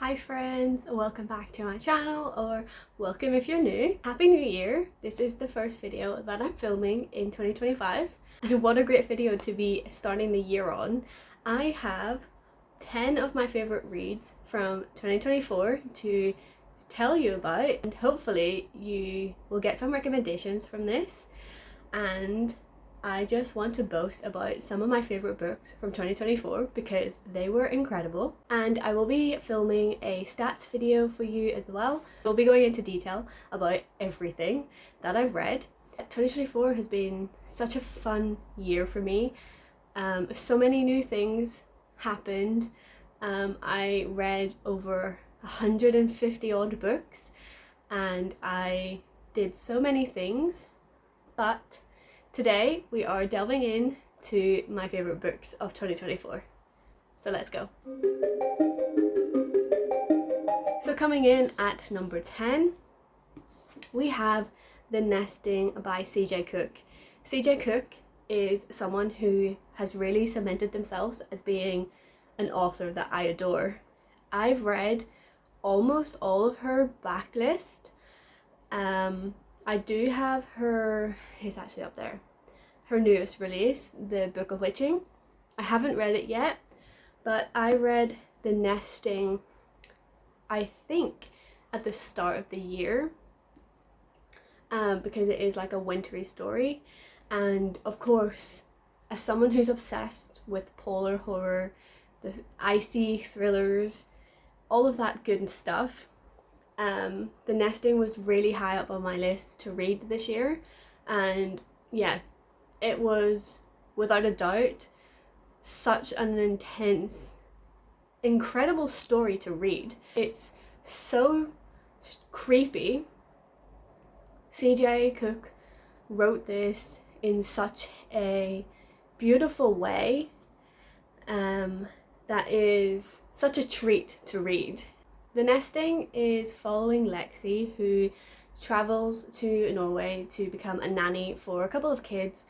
Hi friends, welcome back to my channel, or welcome if you're new. Happy New Year! This is the first video that I'm filming in 2025 and what a great video to be starting the year on. I have 10 of my favourite reads from 2024 to tell you about, and hopefully you will get some recommendations from this. And I just want to boast about some of my favourite books from 2024 because they were incredible, and I will be filming a stats video for you as well. We'll be going into detail about everything that I've read. 2024 has been such a fun year for me. So many new things happened. I read over 150 odd books and I did so many things, but today we are delving into my favourite books of 2024. So let's go. So coming in at number 10, we have The Nesting by C.J. Cook. C.J. Cook is someone who has really cemented themselves as being an author that I adore. I've read almost all of her backlist. I do have her, it's actually up there, her newest release, The Book of Witching. I haven't read it yet, but I read The Nesting, I think, at the start of the year, because it is like a wintry story. And of course, as someone who's obsessed with polar horror, the icy thrillers, all of that good stuff, The Nesting was really high up on my list to read this year. And yeah, it was without a doubt such an intense, incredible story to read. It's so creepy. C.J. Cook wrote this in such a beautiful way that is such a treat to read. The Nesting is following Lexi, who travels to Norway to become a nanny for a couple of kids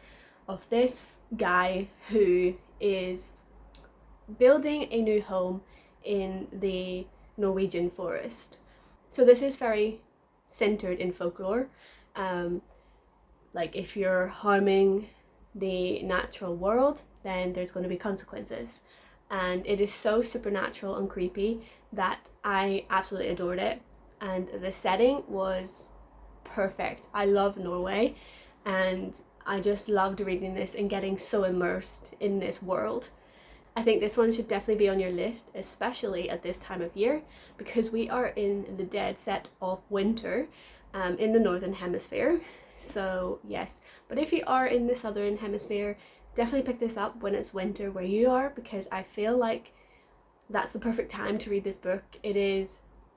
of this guy who is building a new home in the Norwegian forest. So this is very centered in folklore. Like if you're harming the natural world, then there's going to be consequences. And it is so supernatural and creepy that I absolutely adored it. And the setting was perfect. I love Norway, and I just loved reading this and getting so immersed in this world. I think this one should definitely be on your list, especially at this time of year, because we are in the dead set of winter in the northern hemisphere. So yes, but if you are in the southern hemisphere, definitely pick this up when it's winter where you are, because I feel like that's the perfect time to read this book. It is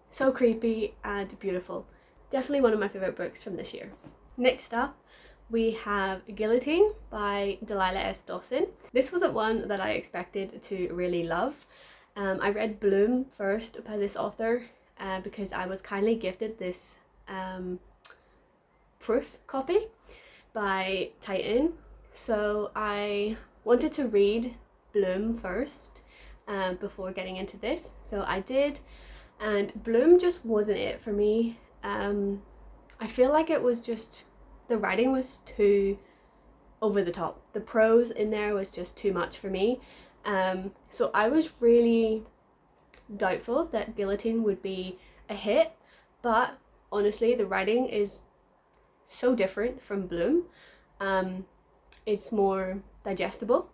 so creepy and beautiful. Definitely one of my favourite books from this year. Next up, we have Guillotine by Delilah S. Dawson. This wasn't one that I expected to really love. I read Bloom first by this author because I was kindly gifted this proof copy by Titan. So I wanted to read Bloom first before getting into this. So I did, and Bloom just wasn't it for me. I feel like it was just, the writing was too over the top. The prose in there was just too much for me. So I was really doubtful that Guillotine would be a hit, but honestly the writing is so different from Bloom. It's more digestible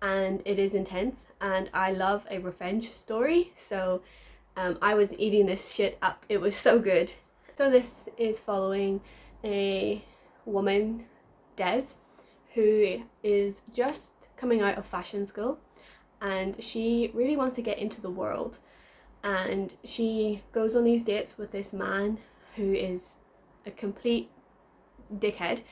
and it is intense, and I love a revenge story, so I was eating this shit up. It was so good. So this is following a woman, Des, who is just coming out of fashion school, and she really wants to get into the world, and she goes on these dates with this man who is a complete dickhead.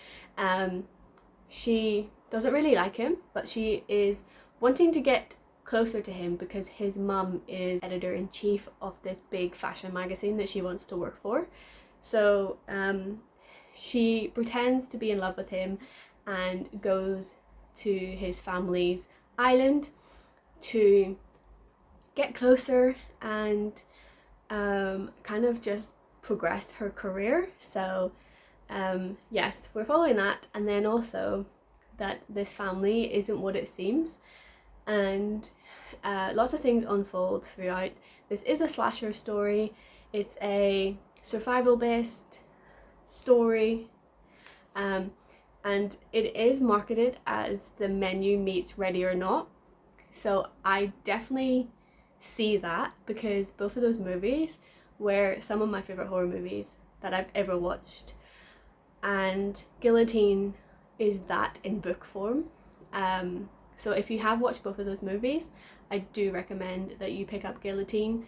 She doesn't really like him, but she is wanting to get closer to him because his mum is editor-in-chief of this big fashion magazine that she wants to work for. So she pretends to be in love with him and goes to his family's island to get closer and kind of just progress her career. So yes, we're following that, and then also that this family isn't what it seems, and lots of things unfold throughout. This is a slasher story. It's a survival based story, and it is marketed as The Menu meets Ready or Not, so I definitely see that, because both of those movies were some of my favorite horror movies that I've ever watched, and Guillotine is that in book form. So if you have watched both of those movies, I do recommend that you pick up Guillotine.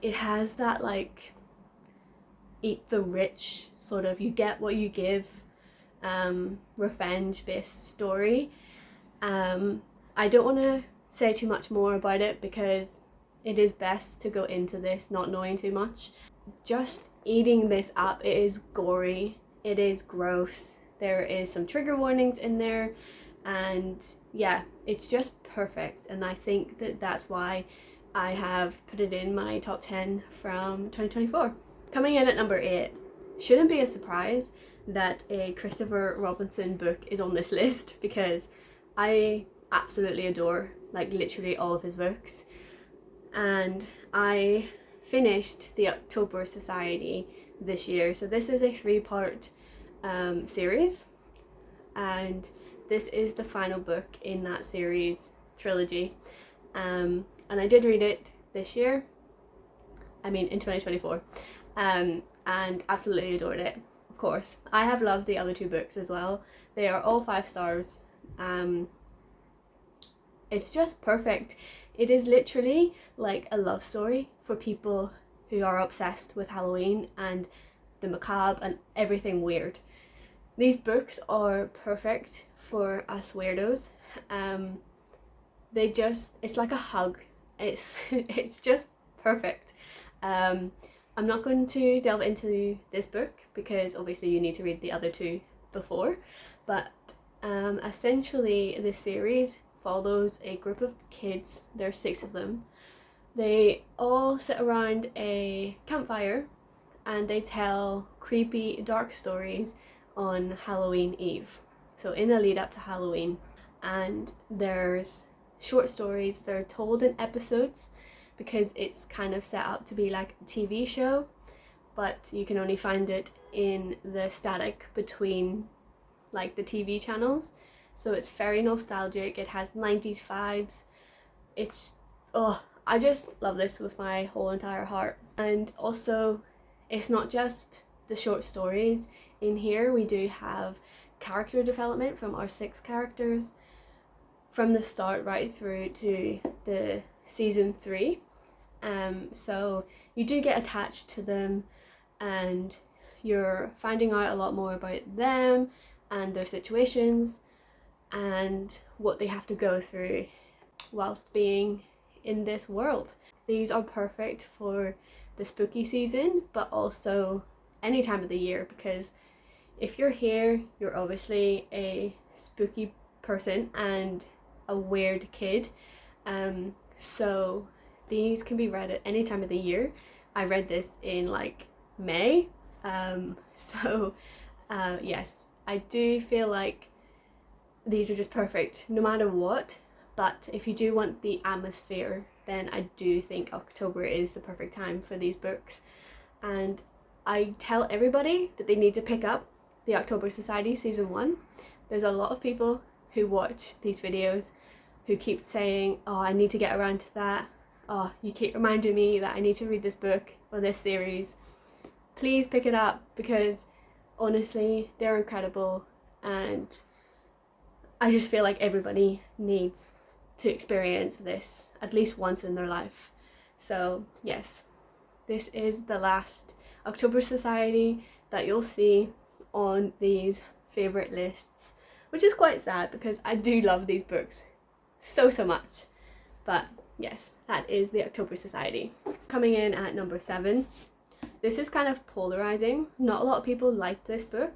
It has that like eat the rich sort of, you get what you give, revenge based story. I don't want to say too much more about it because it is best to go into this not knowing too much. Just eating this up, it is gory, it is gross, there is some trigger warnings in there, and yeah, it's just perfect, and I think that that's why I have put it in my top 10 from 2024. Coming in at number 8, shouldn't be a surprise that a Christopher Robinson book is on this list, because I absolutely adore like literally all of his books, and I finished the October Society this year. So this is a 3-part series, and this is the final book in that series trilogy, and I did read it this year, I mean in 2024, and absolutely adored it. Of course, I have loved the other 2 books as well. They are all 5 stars. It's just perfect. It is literally like a love story for people who are obsessed with Halloween and the macabre and everything weird. These books are perfect for us weirdos. It's like a hug. It's just perfect. I'm not going to delve into this book because obviously you need to read the other 2 before, but essentially this series follows a group of kids. There are 6 of them. They all sit around a campfire and they tell creepy, dark stories on Halloween Eve, so in the lead up to Halloween. And there's short stories, they're told in episodes because it's kind of set up to be like a TV show, but you can only find it in the static between like the TV channels. So it's very nostalgic, it has 90s vibes. I just love this with my whole entire heart. And also, it's not just the short stories. In here we do have character development from our 6 characters from the start right through to the season 3. So you do get attached to them, and you're finding out a lot more about them and their situations and what they have to go through whilst being in this world. These are perfect for the spooky season, but also any time of the year, because if you're here, you're obviously a spooky person and a weird kid. So these can be read at any time of the year. I read this in like May. Yes, I do feel like these are just perfect no matter what. But if you do want the atmosphere, then I do think October is the perfect time for these books. And I tell everybody that they need to pick up the October Society season 1. There's a lot of people who watch these videos who keep saying, oh, I need to get around to that. Oh, you keep reminding me that I need to read this book or this series. Please pick it up, because honestly, they're incredible, and I just feel like everybody needs to experience this at least once in their life. So yes, this is the last October Society that you'll see on these favourite lists, which is quite sad because I do love these books so much. But yes, that is the October Society. Coming in at number 7, this is kind of polarizing. Not a lot of people liked this book,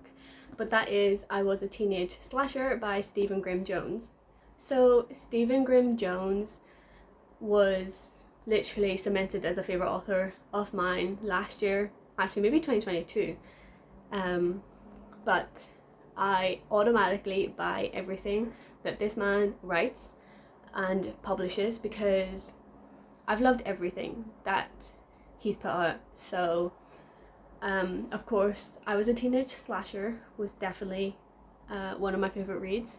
but that is I Was a Teenage Slasher by Stephen Grimm Jones. So Stephen Grimm Jones was literally cemented as a favourite author of mine last year, actually maybe 2022. But I automatically buy everything that this man writes and publishes because I've loved everything that he's put out. So of course, I Was a Teenage Slasher was definitely one of my favourite reads.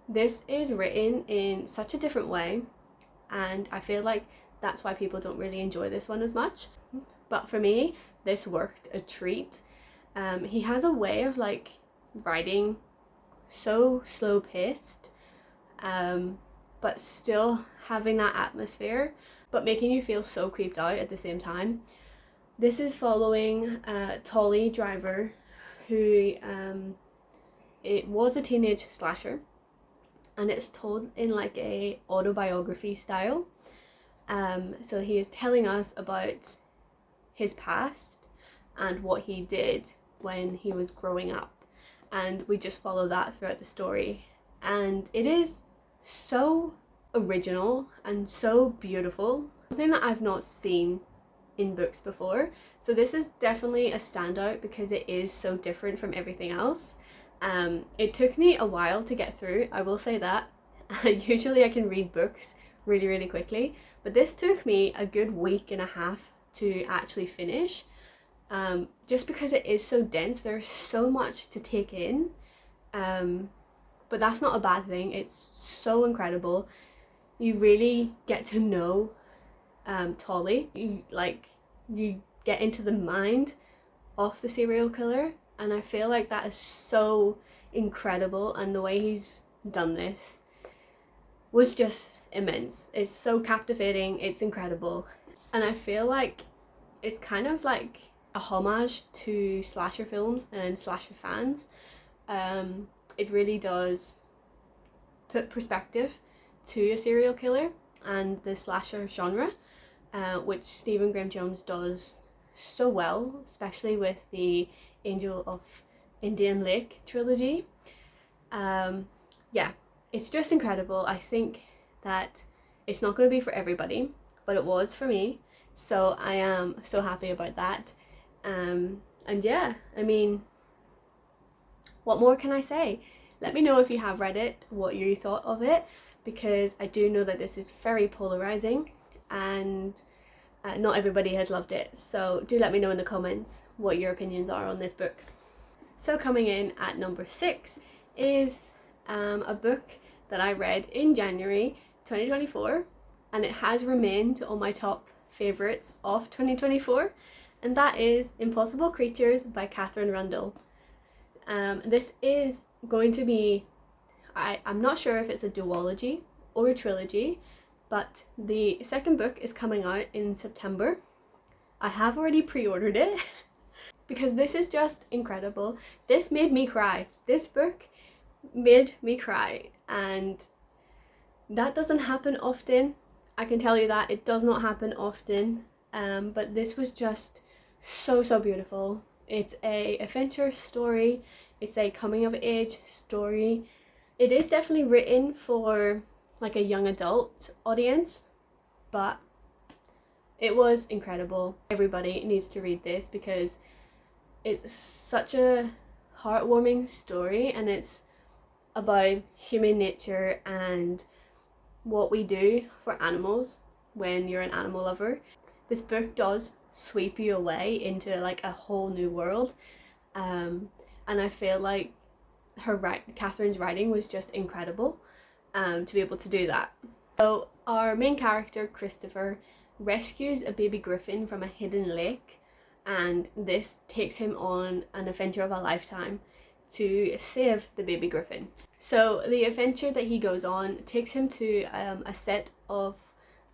This is written in such a different way, and I feel like that's why people don't really enjoy this one as much. But for me, this worked a treat. He has a way of like writing so slow paced, but still having that atmosphere, but making you feel so creeped out at the same time. This is following Tolly Driver, who it was a teenage slasher, and it's told in like a autobiography style. So he is telling us about his past and what he did when he was growing up, and we just follow that throughout the story, and it is so original and so beautiful, something that I've not seen in books before. So this is definitely a standout because it is so different from everything else. It took me a while to get through, I will say that. Usually I can read books really quickly, but this took me a good week and a half to actually finish, just because it is so dense. There's so much to take in, but that's not a bad thing. It's so incredible. You really get to know Tolly. You get into the mind of the serial killer, and I feel like that is so incredible, and the way he's done this was just immense. It's so captivating, it's incredible, and I feel like it's kind of like a homage to slasher films and slasher fans. It really does put perspective to a serial killer and the slasher genre, which Stephen Graham Jones does so well, especially with the Angel of Indian Lake trilogy. Yeah, it's just incredible. I think that it's not going to be for everybody, but it was for me, so I am so happy about that. And yeah, I mean, what more can I say? Let me know if you have read it, what you thought of it, because I do know that this is very polarizing, and not everybody has loved it. So do let me know in the comments what your opinions are on this book. So coming in at number 6 is a book that I read in January 2024, and it has remained on my top favourites of 2024, and that is Impossible Creatures by Catherine Rundell. This is going to be, I'm not sure if it's a duology or a trilogy, but the second book is coming out in September. I have already pre-ordered it because this is just incredible. This made me cry. This book made me cry, and that doesn't happen often. I can tell you that it does not happen often, but this was just so beautiful. It's a adventure story. It's a coming of age story. It is definitely written for like a young adult audience, but it was incredible. Everybody needs to read this because it's such a heartwarming story, and it's about human nature and what we do for animals when you're an animal lover. This book does sweep you away into like a whole new world, and I feel like Catherine's writing was just incredible, to be able to do that. So our main character, Christopher, rescues a baby griffin from a hidden lake, and this takes him on an adventure of a lifetime to save the baby griffin. So the adventure that he goes on takes him to a set of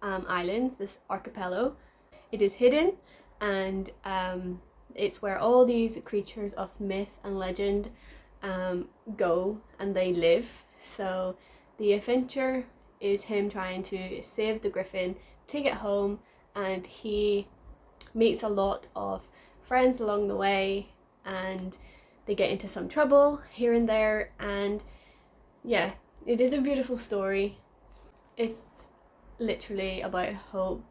islands, this archipelago. It is hidden, and it's where all these creatures of myth and legend go and they live. So the adventure is him trying to save the griffin, take it home, and he meets a lot of friends along the way, and they get into some trouble here and there, and yeah, it is a beautiful story. It's literally about hope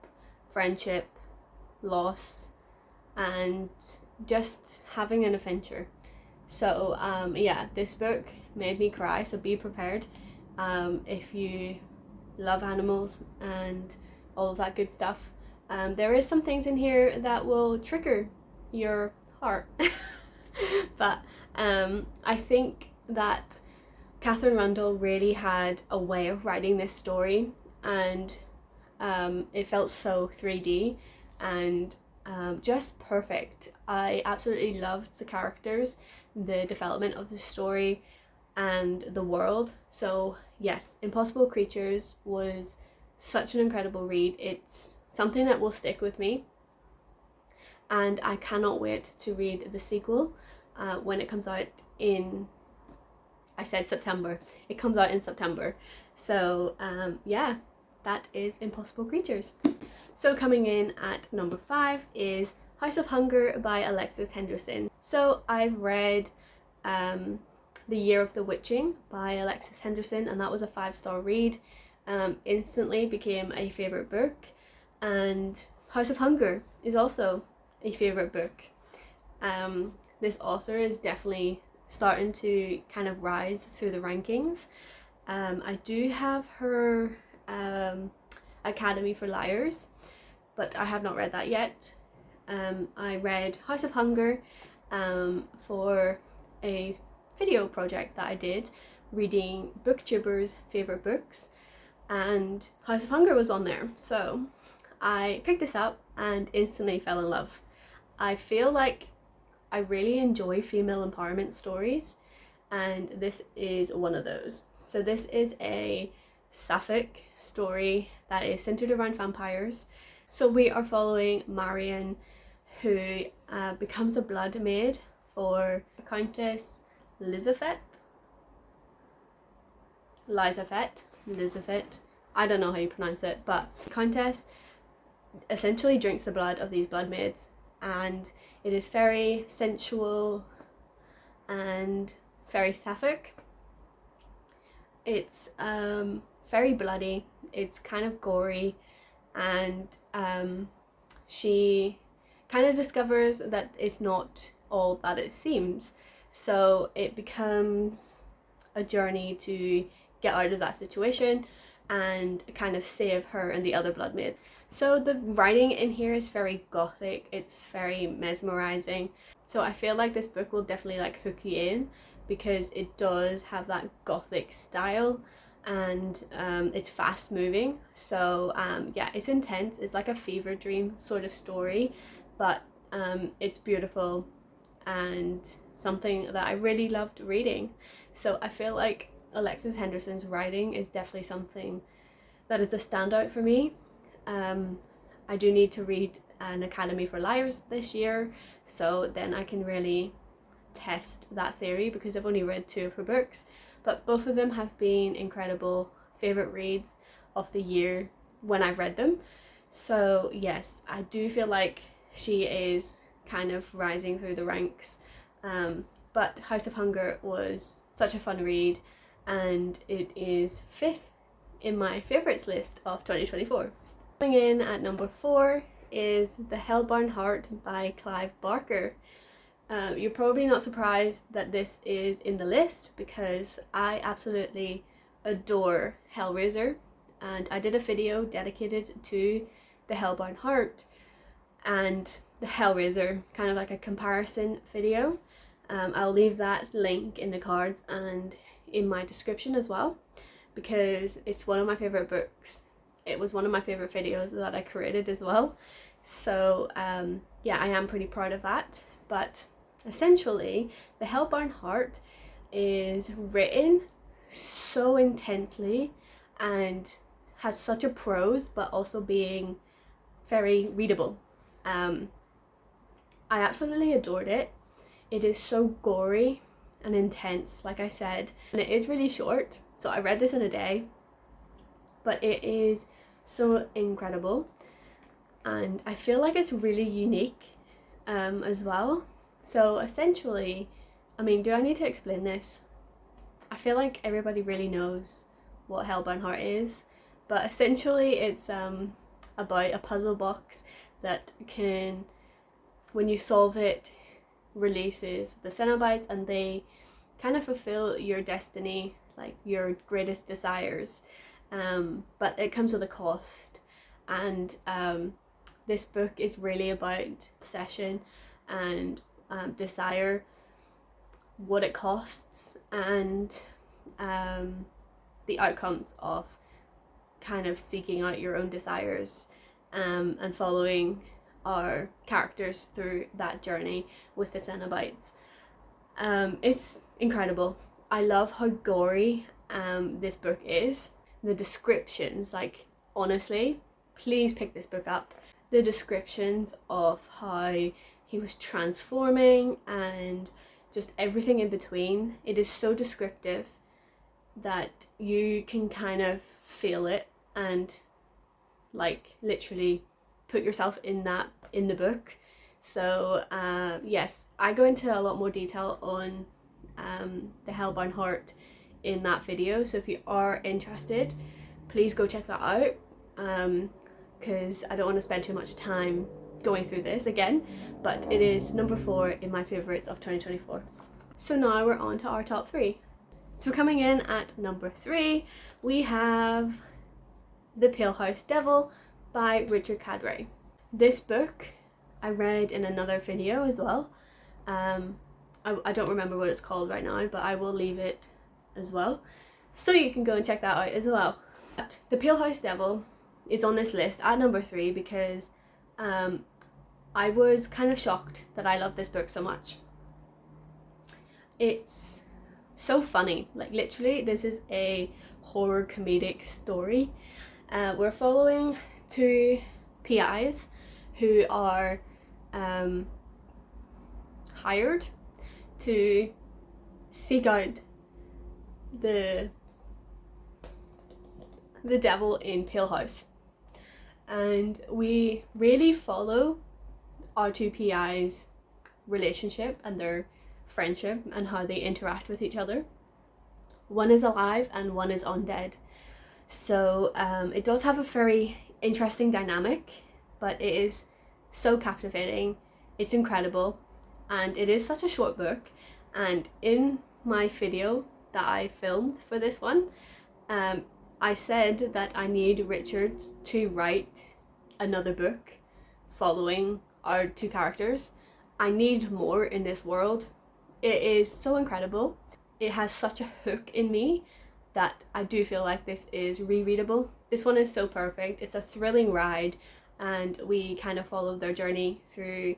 friendship, loss, and just having an adventure. So yeah, this book made me cry, so be prepared if you love animals and all of that good stuff. There is some things in here that will trigger your heart. But I think that Catherine Rundle really had a way of writing this story, and it felt so 3D and just perfect. I absolutely loved the characters, the development of the story, and the world. So yes, Impossible Creatures was such an incredible read. It's something that will stick with me, and I cannot wait to read the sequel when it comes out in, I said September, it comes out in September. So yeah, that is Impossible Creatures. So coming in at number 5 is House of Hunger by Alexis Henderson. So I've read The Year of the Witching by Alexis Henderson, and that was a 5-star read. Instantly became a favourite book, and House of Hunger is also a favourite book. This author is definitely starting to kind of rise through the rankings. I do have her Academy for Liars, but I have not read that yet. I read House of Hunger for a video project that I did, reading booktubers' favourite books, and House of Hunger was on there. So I picked this up and instantly fell in love. I feel like I really enjoy female empowerment stories, and this is one of those. So this is a sapphic story that is centered around vampires. So we are following Marion, who becomes a blood maid for Countess Elizabeth, I don't know how you pronounce it, but Countess essentially drinks the blood of these blood maids, and it is very sensual and very sapphic. It's very bloody, it's kind of gory, and she kind of discovers that it's not all that it seems. So it becomes a journey to get out of that situation and kind of save her and the other blood maid. So the writing in here is very gothic, it's very mesmerizing. So I feel like this book will definitely like hook you in, because it does have that gothic style, and it's fast moving. So yeah, it's intense. It's like a fever dream sort of story, but it's beautiful and something that I really loved reading. So I feel like Alexis Henderson's writing is definitely something that is a standout for me. I do need to read an Academy for Liars this year, so then I can really test that theory, because I've only read 2 of her books, but both of them have been incredible favourite reads of the year when I've read them. So yes, I do feel like she is kind of rising through the ranks, but House of Hunger was such a fun read, and it is 5th in my favourites list of 2024. Coming in at number 4 is The Hellbound Heart by Clive Barker. You're probably not surprised that this is in the list, because I absolutely adore Hellraiser, and I did a video dedicated to The Hellbound Heart and the Hellraiser, kind of like a comparison video. I'll leave that link in the cards and in my description as well, because it's one of my favourite books. It was one of my favourite videos that I created as well. So yeah, I am pretty proud of that. But essentially, The Hellbound Heart is written so intensely and has such a prose, but also being very readable. I absolutely adored it. It is so gory and intense, like I said, and it is really short. So I read this in a day, but it is so incredible, and I feel like it's really unique as well. So essentially, I mean, do I need to explain this? I feel like everybody really knows what Hellbound Heart is, but essentially it's a about a puzzle box that can, when you solve it, releases the Cenobites, and they kind of fulfill your destiny, like your greatest desires. But it comes with a cost, and this book is really about obsession and desire, what it costs, and the outcomes of kind of seeking out your own desires, and following our characters through that journey with the Cenobites. It's incredible. I love how gory this book is. The descriptions, like, honestly, please pick this book up. The descriptions of how he was transforming and just everything in between, it is so descriptive that you can kind of feel it and like literally put yourself in the book. So yes, I go into a lot more detail on the Hellbound Heart in that video, so if you are interested, please go check that out, because I don't want to spend too much time going through this again, but it is number 4 in my favourites of 2024. So now we're on to our top 3. So coming in at number 3, we have The Pale House Devil by Richard Cadray. This book I read in another video as well. I don't remember what it's called right now, but I will leave it as well, so you can go and check that out as well. But The Pale House Devil is on this list at number 3 because I was kind of shocked that I love this book so much. It's so funny, like literally this is a horror comedic story. We're following 2 PIs who are hired to seek out the devil in Pale House, and we really follow our 2 PIs' relationship and their friendship and how they interact with each other. One is alive and one is undead, so it does have a very interesting dynamic, but it is so captivating. It's incredible, and it is such a short book. And in my video that I filmed for this one, I said that I need Richard to write another book following our 2 characters. I need more in this world. It is so incredible. It has such a hook in me that I do feel like this is rereadable. This one is so perfect. It's a thrilling ride, and we kind of follow their journey through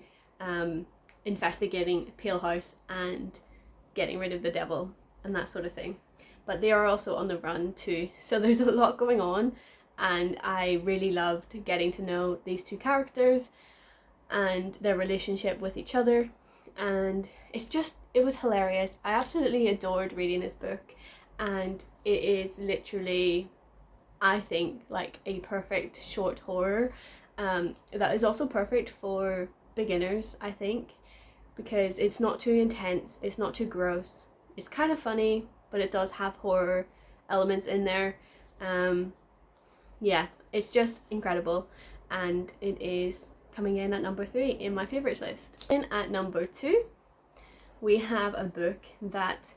investigating Pale House and getting rid of the devil and that sort of thing. But they are also on the run too, so there's a lot going on, and I really loved getting to know these 2 characters and their relationship with each other, and it was hilarious. I absolutely adored reading this book, and it is literally, I think, like a perfect short horror that is also perfect for beginners, I think, because it's not too intense, it's not too gross, it's kind of funny, but it does have horror elements in there. Yeah, it's just incredible, and it is coming in at number 3 in my favourites list. In at number 2, we have a book that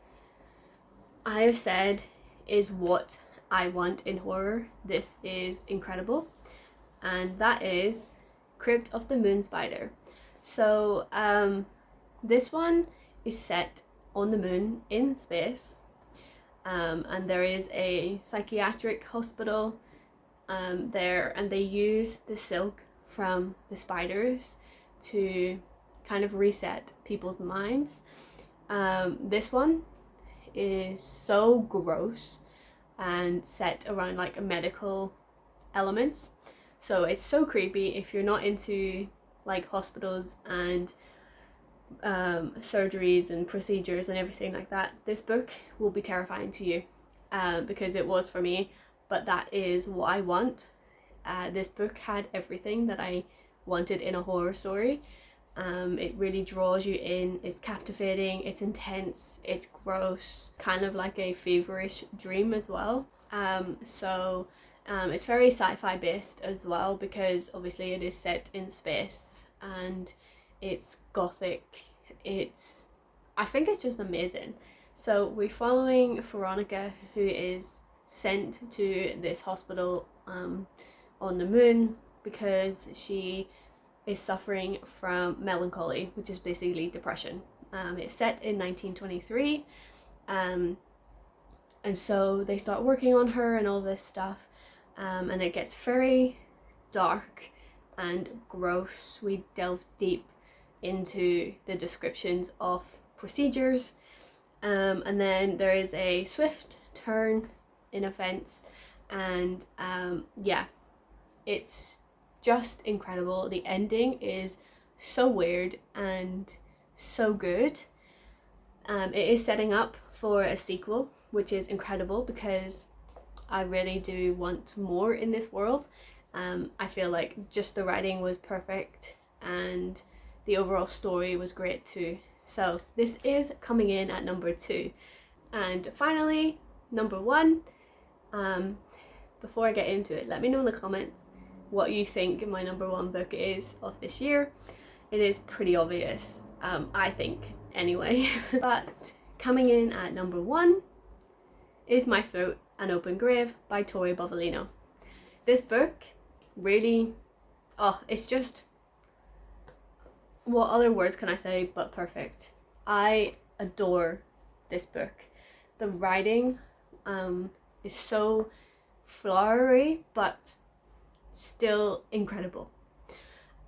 I have said is what I want in horror. This is incredible, and that is Crypt of the Moon Spider. So this one is set on the moon in space, and there is a psychiatric hospital there, and they use the silk from the spiders to kind of reset people's minds. This one is so gross and set around like medical elements, so it's so creepy. If you're not into like hospitals and surgeries and procedures and everything like that, this book will be terrifying to you, because it was for me, but that is what I want. This book had everything that I wanted in a horror story. It really draws you in, it's captivating, it's intense, it's gross, kind of like a feverish dream as well. So It's very sci-fi based as well, because obviously it is set in space and it's gothic. I think it's just amazing. So we're following Veronica, who is sent to this hospital on the moon because she is suffering from melancholy, which is basically depression. It's set in 1923, and so they start working on her and all this stuff, and it gets very dark and gross. We delve deep into the descriptions of procedures, and then there is a swift turn in events, and yeah, it's just incredible. The ending is so weird and so good. It is setting up for a sequel, which is incredible because I really do want more in this world. I feel like just the writing was perfect and the overall story was great too. So this is coming in at number 2. And finally, number 1. Before I get into it, let me know in the comments what you think my number 1 book is of this year. It is pretty obvious, I think, anyway. But coming in at number 1 is My Throat, An Open Grave by Tori Bovalino. This book really, it's just, what other words can I say but perfect. I adore this book. The writing is so flowery but still incredible.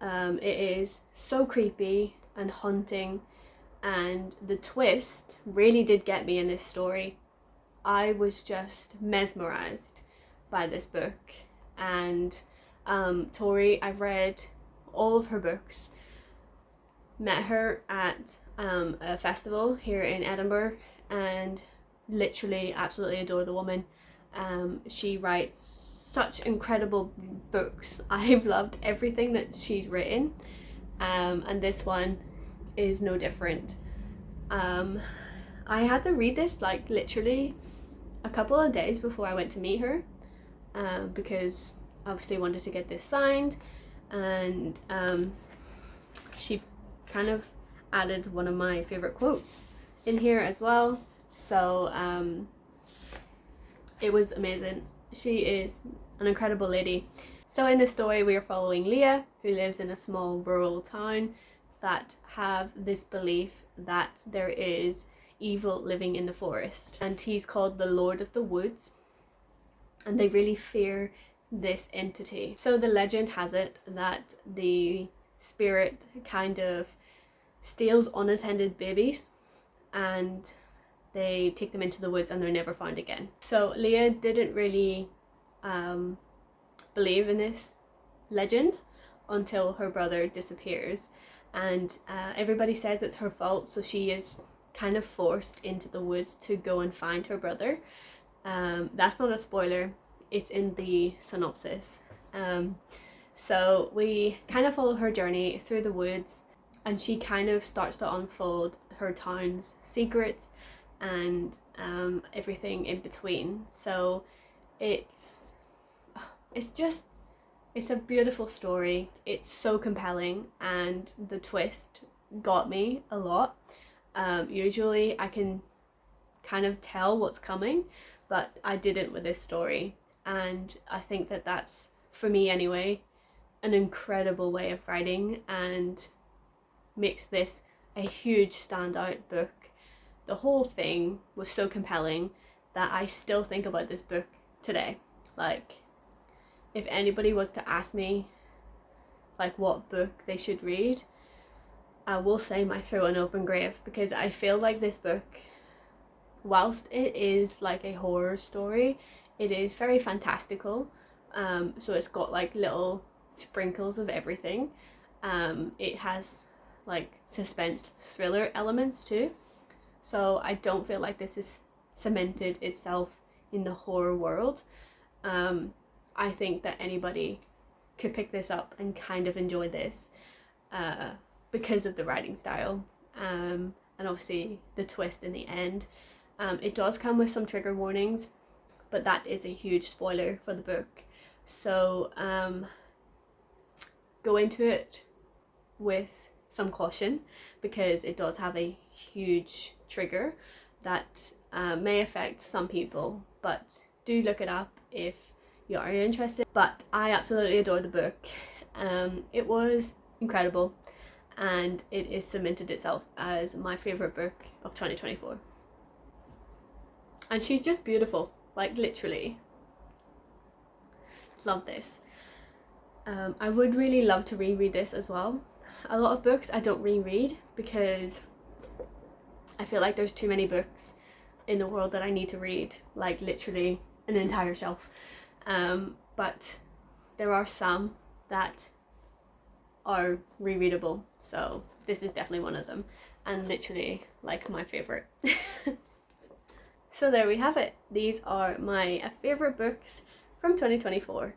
It is so creepy and haunting, and the twist really did get me in this story. I was just mesmerized by this book, and Tori, I've read all of her books. Met her at a festival here in Edinburgh and literally absolutely adore the woman. She writes such incredible books. I've loved everything that she's written, and this one is no different. I had to read this like literally a couple of days before I went to meet her, because obviously I wanted to get this signed, and she kind of added one of my favorite quotes in here as well. So it was amazing. She is an incredible lady. So in this story we are following Leah, who lives in a small rural town that have this belief that there is evil living in the forest, and he's called the Lord of the Woods, and they really fear this entity. So the legend has it that the spirit kind of steals unattended babies and they take them into the woods and they're never found again. So Leah didn't really believe in this legend until her brother disappears, and everybody says it's her fault, so she is kind of forced into the woods to go and find her brother. That's not a spoiler, it's in the synopsis. So we kind of follow her journey through the woods, and she kind of starts to unfold her town's secrets and everything in between. So it's a beautiful story. It's so compelling, and the twist got me a lot. Usually I can kind of tell what's coming, but I didn't with this story, and I think that that's, for me anyway, an incredible way of writing and makes this a huge standout book. The whole thing was so compelling that I still think about this book today. Like, if anybody was to ask me like what book they should read, I will say My Throat, An Open Grave, because I feel like this book, whilst it is like a horror story, it is very fantastical. So it's got like little sprinkles of everything. It has like suspense thriller elements too. So I don't feel like this is cemented itself in the horror world. I think that anybody could pick this up and kind of enjoy this because of the writing style, and obviously the twist in the end. It does come with some trigger warnings, but that is a huge spoiler for the book. So go into it with some caution, because it does have a huge trigger that may affect some people, but do look it up if you are interested. But I absolutely adore the book. It was incredible, and it is cemented itself as my favourite book of 2024. And she's just beautiful, like literally. Love this. I would really love to reread this as well. A lot of books I don't reread because I feel like there's too many books in the world that I need to read, like literally an entire shelf. But there are some that are rereadable, so this is definitely one of them, and literally like my favorite. So there we have it. These are my favorite books from 2024.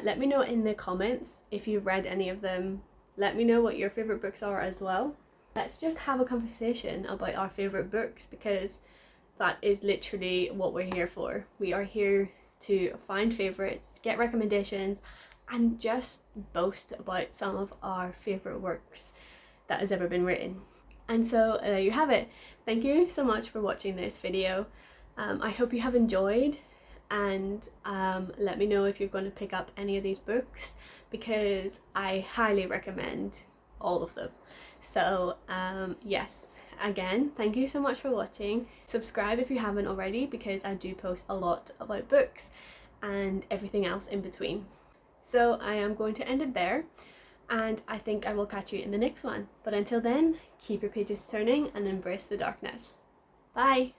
Let me know in the comments if you've read any of them. Let me know what your favorite books are as well. Let's just have a conversation about our favorite books, because that is literally what we're here for. We are here to find favorites, get recommendations, and just boast about some of our favorite works that has ever been written. And so there you have it. Thank you so much for watching this video. I hope you have enjoyed, and let me know if you're going to pick up any of these books, because I highly recommend all of them. So yes, again, thank you so much for watching. Subscribe if you haven't already, because I do post a lot about books and everything else in between. So I am going to end it there, and I think I will catch you in the next one. But until then, keep your pages turning and embrace the darkness. Bye!